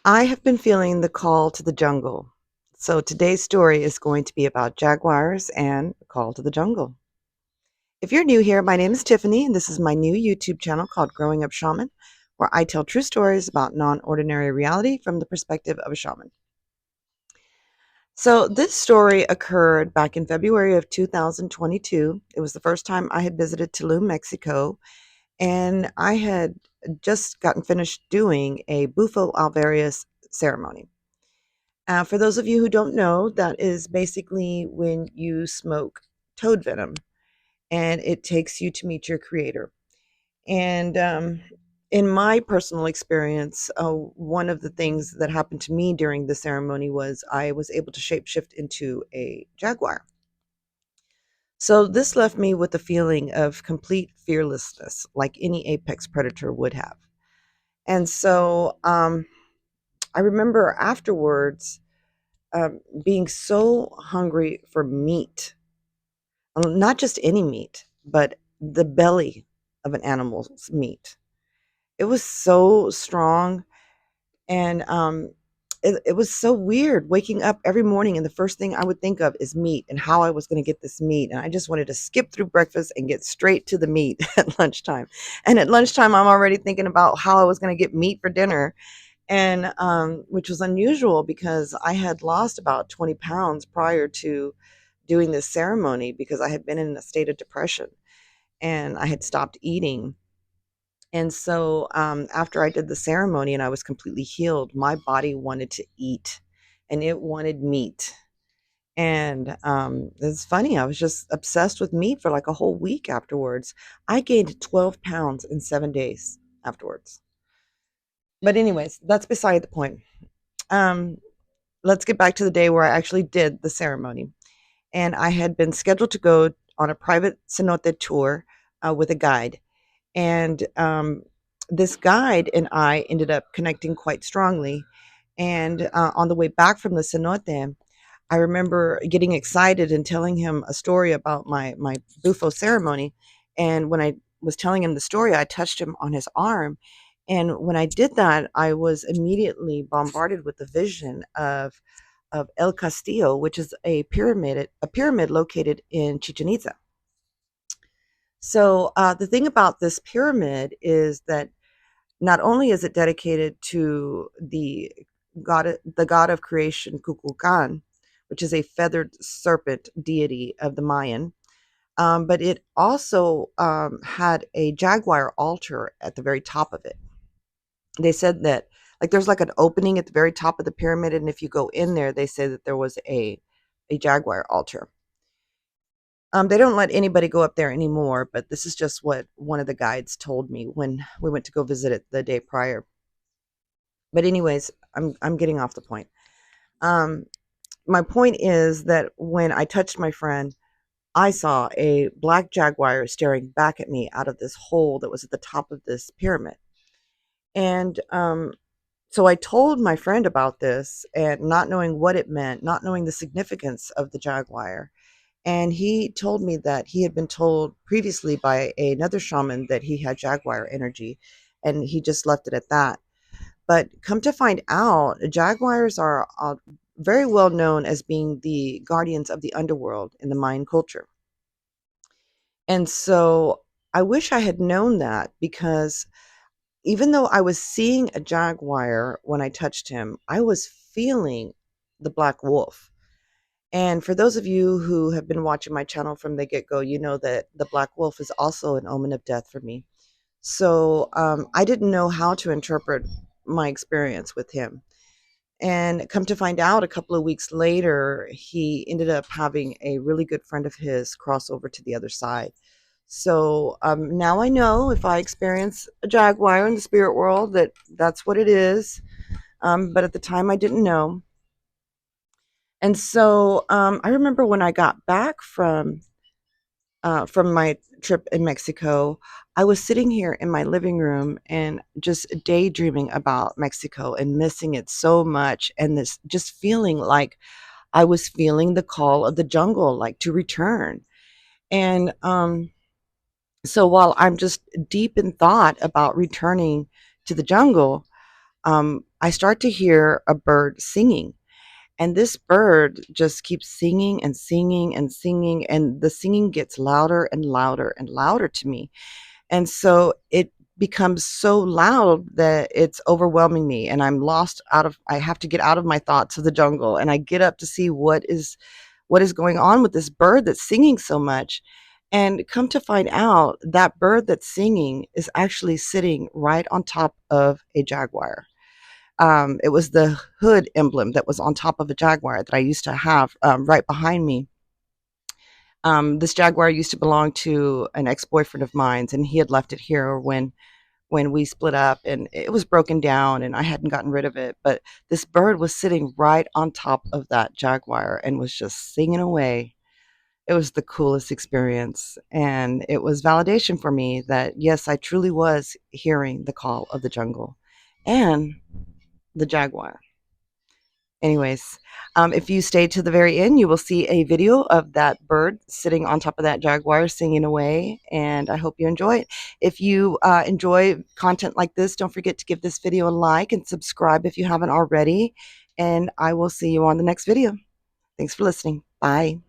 I have been feeling the call to the jungle. So today's story is going to be about jaguars and the call to the jungle. If you're new here, my name is Tiffany, and this is my new YouTube channel called Growing Up Shaman, where I tell true stories about non ordinary reality from the perspective of a shaman. So, this story occurred back in February of 2022. It was the first time I had visited Tulum, Mexico, and I had just gotten finished doing a Bufo alvarius ceremony. For those of you who don't know, that is basically when you smoke toad venom and it takes you to meet your creator. And in my personal experience, one of the things that happened to me during the ceremony was I was able to shapeshift into a jaguar. So this left me with a feeling of complete fearlessness, like any apex predator would have. And so I remember afterwards being so hungry for meat, not just any meat, but the belly of an animal's meat. It was so strong, and it was so weird waking up every morning, and the first thing I would think of is meat and how I was going to get this meat. And I just wanted to skip through breakfast and get straight to the meat at lunchtime. And at lunchtime, I'm already thinking about how I was going to get meat for dinner, and which was unusual because I had lost about 20 pounds prior to doing this ceremony because I had been in a state of depression and I had stopped eating. And so after I did the ceremony and I was completely healed, my body wanted to eat and it wanted meat. And it's funny, I was just obsessed with meat for like a whole week afterwards. I gained 12 pounds in 7 days afterwards. But, anyways, that's beside the point. Um, let's get back to the day where I actually did the ceremony. And I had been scheduled to go on a private cenote tour with a guide. And this guide and I ended up connecting quite strongly. And on the way back from the cenote, I remember getting excited and telling him a story about my bufo ceremony. And when I was telling him the story, I touched him on his arm. And when I did that, I was immediately bombarded with the vision of El Castillo, which is a pyramid located in Chichen Itza. So the thing about this pyramid is that not only is it dedicated to the god of creation Kukulkan, which is a feathered serpent deity of the Mayan, but it also had a jaguar altar at the very top of it. They said that like there's like an opening at the very top of the pyramid, and if you go in there, they say that there was a jaguar altar. They don't let anybody go up there anymore, but this is just what one of the guides told me when we went to go visit it the day prior. But anyways, I'm getting off the point. Um, my point is that when I touched my friend, I saw a black jaguar staring back at me out of this hole that was at the top of this pyramid. And so I told my friend about this and not knowing what it meant, not knowing the significance of the jaguar. And he told me that he had been told previously by another shaman that he had jaguar energy, and he just left it at that. But come to find out, jaguars are very well known as being the guardians of the underworld in the Mayan culture. And so I wish I had known that because even though I was seeing a jaguar when I touched him, I was feeling the black wolf. And for those of you who have been watching my channel from the get go, you know that the black wolf is also an omen of death for me. So I didn't know how to interpret my experience with him. And come to find out, a couple of weeks later, he ended up having a really good friend of his cross over to the other side. So now I know if I experience a jaguar in the spirit world that that's what it is. But at the time, I didn't know. And so I remember when I got back from my trip in Mexico, I was sitting here in my living room and just daydreaming about Mexico and missing it so much, and this just feeling like I was feeling the call of the jungle, like to return. And so while I'm just deep in thought about returning to the jungle, I start to hear a bird singing. And this bird just keeps singing and singing and singing, and the singing gets louder and louder and louder to me. And so it becomes so loud that it's overwhelming me, and I have to get out of my thoughts of the jungle, and I get up to see what is going on with this bird that's singing so much. And come to find out, that bird that's singing is actually sitting right on top of a jaguar. It was the hood emblem that was on top of a jaguar that I used to have right behind me. This jaguar used to belong to an ex-boyfriend of mine's, and he had left it here when we split up, and it was broken down, and I hadn't gotten rid of it. But this bird was sitting right on top of that jaguar and was just singing away. It was the coolest experience, and it was validation for me that yes, I truly was hearing the call of the jungle and the jaguar. Anyways, if you stay to the very end, you will see a video of that bird sitting on top of that jaguar singing away, and I hope you enjoy it. If you enjoy content like this, don't forget to give this video a like and subscribe if you haven't already, and I will see you on the next video. Thanks for listening. Bye.